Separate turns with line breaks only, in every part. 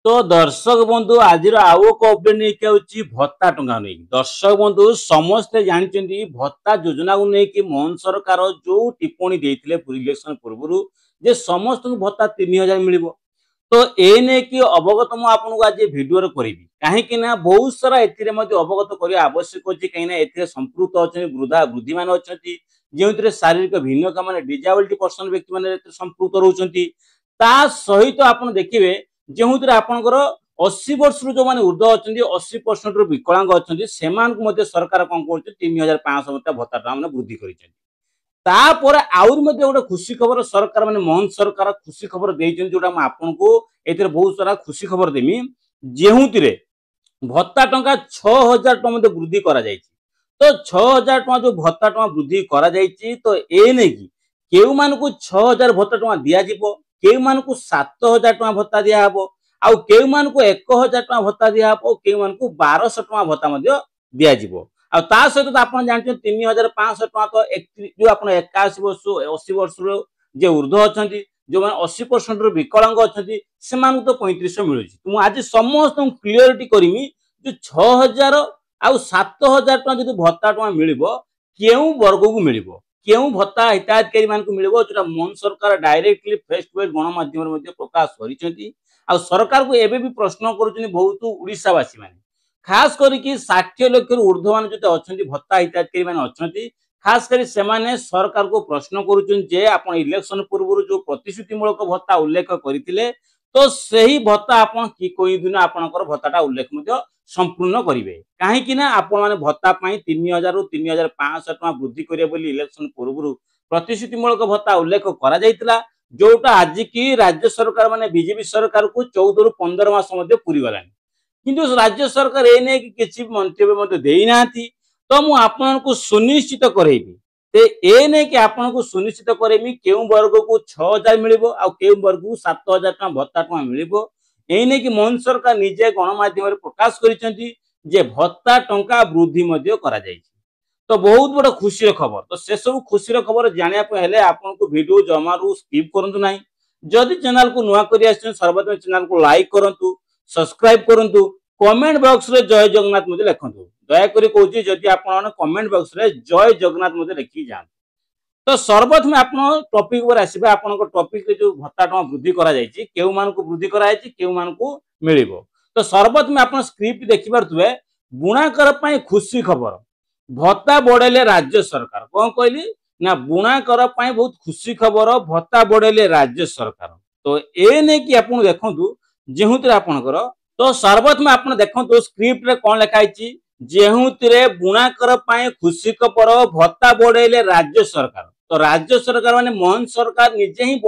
तो दर्शक बंधु आज आउ एक अपडेट नहीं भत्ता टंका नहीं। दर्शक बंधु समस्ते जानते भत्ता योजना को लेकिन मोहन सरकार जो टिप्पणी देते इलेक्शन पूर्व जे समस्त भत्ता 3000 मिल। तो ए नहीं कि अवगत मुझे आपको आज भिडियो करी कहीं बहुत सारा अवगत करने आवश्यक अच्छी कहीं संपृक्त अच्छा वृद्धा वृद्धि मान अच्छा जो शारीरिक भिन्नता मान डिजेबिलिटी पर्सन व्यक्ति मैंने संपृक्त रोच सहित आप देखिए जो आपंकर 80 वर्ष जो मैंने ऊर्ध अच्छा 80% विकलांग अच्छा से सरकार कौन कर 3500 भत्ता मैंने वृद्धि कर गोटे खुशी खबर सरकार माने मोहन सरकार खुशी खबर जोटा आपको ए बहुत सारा खुशी खबर देमी जो भत्ता टंका 6000 टका वृद्धि करा तो 6000 टका जो भत्ता टका वृद्धि करा तो ए नहीं कि केउ मानकु 6000 भत्ता टका दिया जिवो केउ मानकु 7000 टका भत्ता दिया हबो आउ केउ मानकु 1000 टका भत्ता दिया हबो केउ मानकु 1200 टका भत्ता मध्ये दिया जिवो आ ता सहित आपण जानते 3500 टका तो जो आपण 81 वर्ष 80 वर्ष जे ऊर्ध्व अछंती जो माने 80% विकलांग अछंती से मान तो 3500 मिलुची। तुम आज समस्त क्लियरिटी करमी जो 6000 आउ 7000 टका जदि भत्ता टका मिलिबो केउ वर्ग को मिलिबो केउ भत्ता हिताधिकारी मान को मिलिबो जोटा मोहन सरकार डायरेक्टली फेस टू फेस गणमाध्यम रे मध्ये प्रकाश करिसेंती आ सरकार को एबे भी प्रश्न करूचनी बहुत ओडिसावासी माने खास करके 60 लाख ऊर्ध्व मान जो अच्छा भत्ता हिताधिकारी मान अच्छा खास कर सरकार को प्रश्न करुचे आप इलेक्शन पूर्व जो प्रतिश्रुतिमूलक भत्ता उल्लेख करते तो सही भत्ता आप कोई दिन आपंकर भत्ता उल्लेख संपूर्ण करेंगे कहीं आपण भत्ता 3000 रु 3500 टका वृद्धि करेंगे इलेक्शन पूर्व प्रतिश्रुतिमूलक भत्ता उल्लेख करा जोटा आज की राज्य सरकार माने बीजेपी सरकार को 14 रु 15 मास पूरी गलानी किंतु राज्य सरकार ए नहीं कि किसी मंतव्य देना तो मु आपको सुनिश्चित करेबी ते ए नहीं कि आपको सुनिश्चित करेबी केउ वर्ग को 6000 मिलिबो आ केउ वर्ग को 7000 टका भत्ता टका मिलिबो ए नहीं कि मोहन सरकार निजे गणमाध्यम प्रकाश करिसेंती जे भत्ता टंका वृद्धि मध्ये करा जायछि। तो बहुत बड़ खुशी खबर तो से सब खुशी खबर जानिया हेले आपनको वीडियो जमारू स्किप करंतु नाही जदि चैनल को नुआ करि आछन सर्वप्रथम चैनल को लाइक करंतु सब्सक्राइब करंतु कमेंट बॉक्स रे जय जगन्नाथ मुझे लिखंतु दया करी कहूची जदि आपण कमेंट बॉक्स रे जय जगन्नाथ मुझे लिखि जान। तो सर्वप्रथम आपण टॉपिक पर आसीबे आपनको टॉपिक रे जो भत्ता टका वृद्धि करा जायछि केउ मान को वृद्धि करा जायछि केउ मान को मिलिबो। तो सर्वप्रथम आपण स्क्रिप्ट देखि पारथुबे बुणाकर पई खुशी खबर भत्ता बढ़ेले राज्य सरकार कौन कहली ना बुणाकर पई बहुत खुशी खबर भत्ता बढ़ेले राज्य सरकार। तो ए ने कि आपण देखंतु जेहुतिर आपणकर तो सर्वप्रथम आपण देखंतु स्क्रिप्ट रे कोन लिखा आइछि जेहुतिरे बुणाकर पई खुशी खबर भत्ता बढ़ेले राज्य सरकार। तो राज्य सरकार माने मोहन सरकार निजे ही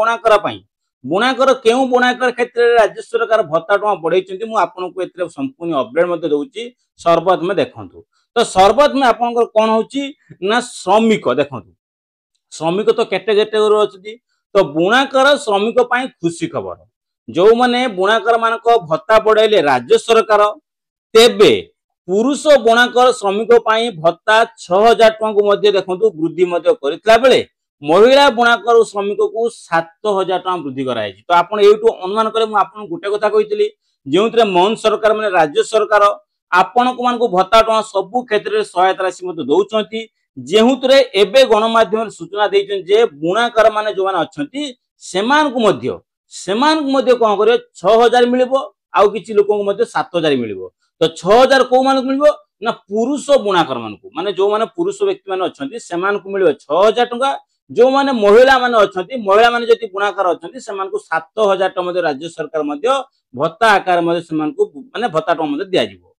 बुणाकर केउ बुणाकर क्षेत्र रे राज्य सरकार भत्ता टका बढ़ाइछन्ती मु आपनको एतरे संपूर्ण अपडेट मध्ये दउछि सर्वप्रथम देखंतु। तो सर्वप्रथम आपनकर कोन होछि ना श्रमिक देखंतु श्रमिक तो केटे कैटेगरी अछि तो बुणाकर श्रमिक पई खुशी खबर जो माने बुणाकर मानक भत्ता बढ़ाइले राज्य सरकार तेबे पुरुष बुणाकर श्रमिक पई भत्ता 6000 टका को मध्ये देखंतु वृद्धि मध्ये करितला बेले महिला बुणाकर श्रमिक को 7000 टका वृद्धि कराई। तो आपण एटू अनुमान करे मु आपण गुटे कथा कहितली जेउतरे मोहन सरकार माने राज्य सरकार आपण को मान को भत्ता टका सब क्षेत्र रे सहायता राशि मध्ये दउचंती जेहुतरे एबे गणमाध्यम सूचना दैछन जे बुणाकर माने जो माने अछंती सेमान को मध्ये कोन करे 6000 मिलिबो आउ किछि लोक को मध्ये 7000 मिलिबो। तो 6000 को मान को मिलिबो ना पुरुष बुणाकर मान को माने जो माने पुरुष व्यक्ति माने अछंती सेमान को मिलिबो 6000 टका जो माने महिला माने अछंती महिला माने जति बुणाकर अछंती सेमान को 7000 टका मध्ये राज्य सरकार मध्ये भत्ता आकार मध्ये सेमान को माने भत्ता टका मध्ये दिया जिवो।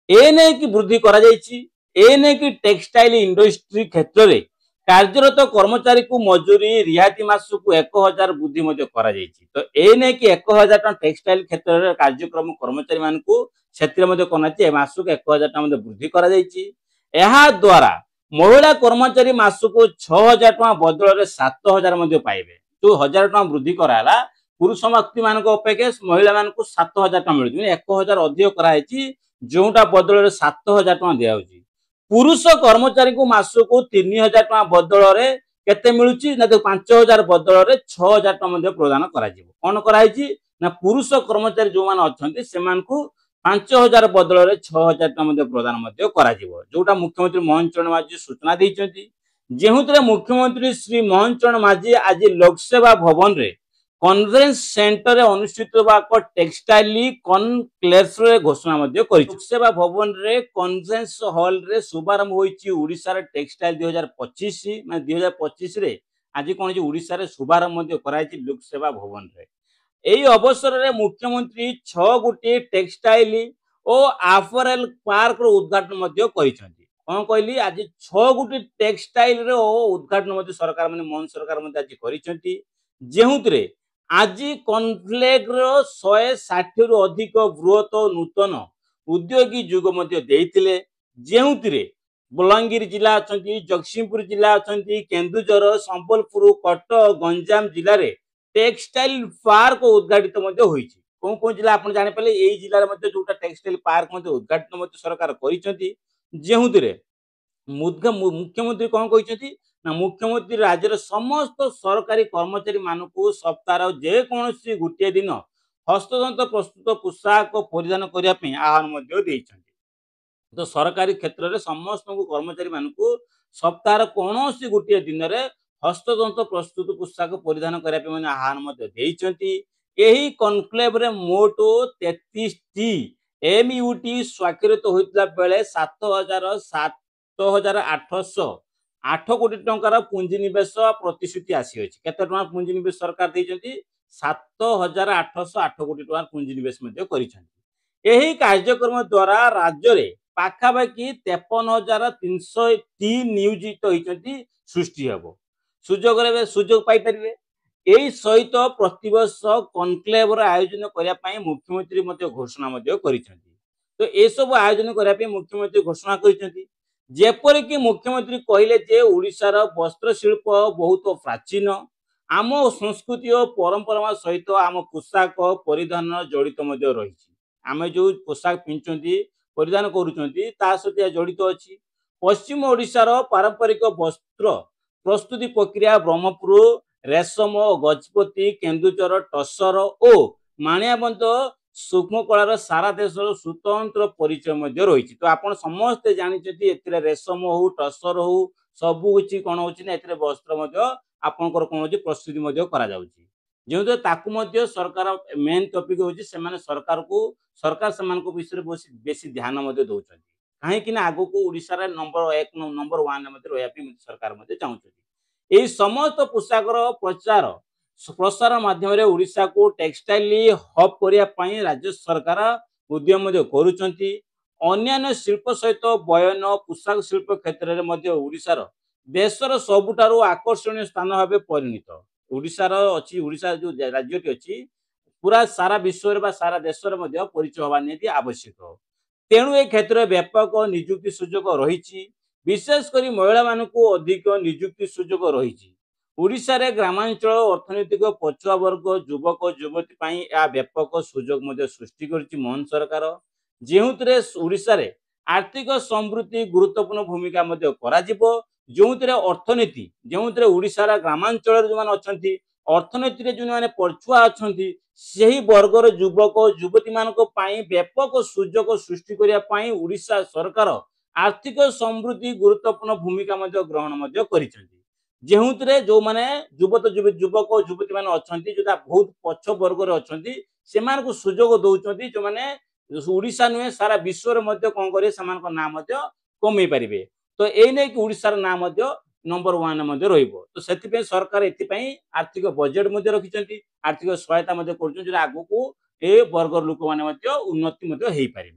ए नै कि वृद्धि करा जायछि ए नै कि टेक्सटाइल इंडस्ट्री क्षेत्र रे कार्यरत कर्मचारी को मजूरी रिहाती मासु को 1000 वृद्धि मध्ये करा जायछि। तो ए नै कि 1000 टका टेक्सटाइल क्षेत्र रे कार्यक्रम कर्मचारी मान को क्षेत्र मध्ये कोनाछि मासु को 1000 टका मध्ये वृद्धि करा जायछि। एहा द्वारा महिला कर्मचारी मासु को 6000 टका बदल रे 7000 मध्ये पाइबे तो 1000 टका वृद्धि कराला पुरुष व्यक्ति मान को अपेक्षा महिला मान को 7000 टका मिलुछि 1000 अधिक करा हैछि जोटा बदल रे 7000 टका दिया होछि। पुरुष कर्मचारी को मासु को 3000 टका बदल रे केते मिलुची ना तो 5000 बदल रे 6000 टका मध्ये प्रदान करा जिवो कोन कराइची ना पुरुष कर्मचारी जो मान अछंती सेमानकु 5000 बदल रे 6000 टका मध्ये प्रदान मध्ये करा जिवो जोटा मुख्यमंत्री मोहन चरण माझी सूचना दैछंती जेहुतरे मुख्यमंत्री श्री मोहन चरण माझी आज लोकसेवा भवन रे कॉन्फ्रेंस सेंटर अनुष्ठित टेक्सटाइल कॉनक्लेव रे घोषणा लोकसेवा भवन रे कॉन्फ्रेंस हॉल रे शुभारंभ होईची ओडिशा टेक्सटाइल 2025 माने 2025 रे आज कोन जे ओडिशा रे शुभारंभ मध्ये कराइची लोकसेवा भवन रे एई अवसर रे मुख्यमंत्री 6 गोटी टेक्सटाइल और आफरेल पार्क रो उद्घाटन मध्ये करिसंती कोन कहली आज 6 गोटी टेक्सटाइल रो उद्घाटन मध्ये सरकार माने मोहन सरकार मध्ये आज करिसंती जेहुतरे आज कॉन्फ्लेग 160 रु अधिक बृहत नूतन उद्योगी जुग मध्य देइतिले जेहुतरे बलांगीर जिला अछंती जगतसिंहपुर जिला अछंती केन्दुझर संबलपुर कटक गंजाम जिला रे टेक्सटाइल पार्क उद्घाटित मध्य होईची कोन जिला आपण जानि पले एई जिला रे मध्य जोटा टेक्सटाइल पार्क मध्य उद्घाटन मध्य सरकार करिसंती जेहुतरे मुख्यमंत्री कौन कहते ना मुख्यमंत्री राज्य समस्त सरकारी कर्मचारी मानक सप्ताह जेकोसी गोटे दिन हस्ततंत्र प्रस्तुत पोशाक परिधान करने आह्वान तो सरकारी क्षेत्र में समस्त कर्मचारी मानक सप्ताह कौन गोटे दिन में हस्ततंत्र प्रस्तुत पोशाक परिधान करने आह्वान कनक्लेव मोट 33 MUT स्वाक्षरित होता बेले 7,808 कोटी टंकार पुंजीनिवेश प्रतिश्रुति आसी अछि केते टका पुंजीनिवेश सरकार दैछंती 7,808 कोटी टका पुंजीनिवेश मध्ये करिसंती एही कार्यक्रम द्वारा राज्य रे पाखाबाकी 53,303 नियोजित होइछंती सृष्टि हेबो सुजोग पाई परिबे एही सहित प्रतिवर्ष कनक्लेव आयोजन करिया पई मुख्यमंत्री मध्ये घोषणा मध्ये करिसंती तो ए सब आयोजन करिया पई मुख्यमंत्री घोषणा करिसंती जेपर कि मुख्यमंत्री कहले जे ओडिशार वस्त्र शिल्प बहुत प्राचीन आम संस्कृति और परंपरा सहित आम पोशाक परिधान जड़ित रही आम जो पोशाक पिंधुंती परिधान करुँच सहित जड़ित अच्छी पश्चिम ओडिशार पारंपरिक वस्त्र प्रस्तुति प्रक्रिया ब्रह्मपुर रेशम गजपति केन्दुझर टसर और माणियाबंध सूक्ष्म कलार सारा देश स्वतंत्र परिचय रही तो आप समस्ते जानते ए रेशम हो टसर हो सबू किसी कौन हो वस्त्र आपंकर कौन प्रस्तुति जो सरकार मेन टॉपिक हूँ सरकार से विषय बेसी ध्यान दौरान कहीं आग को ओडिशा नंबर 1 नंबर 1 रही सरकार चाहते यही समस्त पोशाक प्रचार प्रसार माध्यम ओडिशा को टेक्सटाइल हब करने राज्य सरकार उद्यम करुँच अन्य शिल्प सहित बयन पोशाक शिल्प क्षेत्र में ओडिशार देशर सबुठारु आकर्षणीय स्थान भाव परिणत ओडिशार अच्छी ओडिशा जो राज्य अच्छी पूरा सारा विश्व सारा देश परिचय हवा निहाती आवश्यक तेणु ए क्षेत्र में व्यापक निजुक्ति सुजोग रही विशेषकर महिला मानक अधिक निजुक्ति सुजोग रही ओडिशा रे ग्रामांचल अर्थनैतिक पछुआ वर्ग युवक युवती व्यापक सुजोग सृष्टि कर मोहन सरकार जेहुतरे ओडिशा रे आर्थिक समृद्धि गुरुत्वपूर्ण भूमिका जो अर्थनीति जो ओडिशा ग्रामांचल जो अच्छा अर्थनीति जो मैंने पछुआ अच्छा से वर्गर युवक युवती मान व्यापक सुजोग सृष्टि करने ओडिशा सरकार आर्थिक समृद्धि गुरुत्वपूर्ण भूमिका ग्रहण कर जो माने युवक युवती मान अच्छा जो बहुत पछ वर्ग अच्छा से सुजोग दौरान जो मैंने ओडिशा नुहे सारा विश्व में कौन करेंगे से नाम कमे पारे तो ये नहीं कि ओडिशार नाम नंबर 1 तो से सरकार एपाई आर्थिक बजेट रखिंट आर्थिक सहायता कर आग को ए वर्गर लोक मैंने उन्नति हो पारे।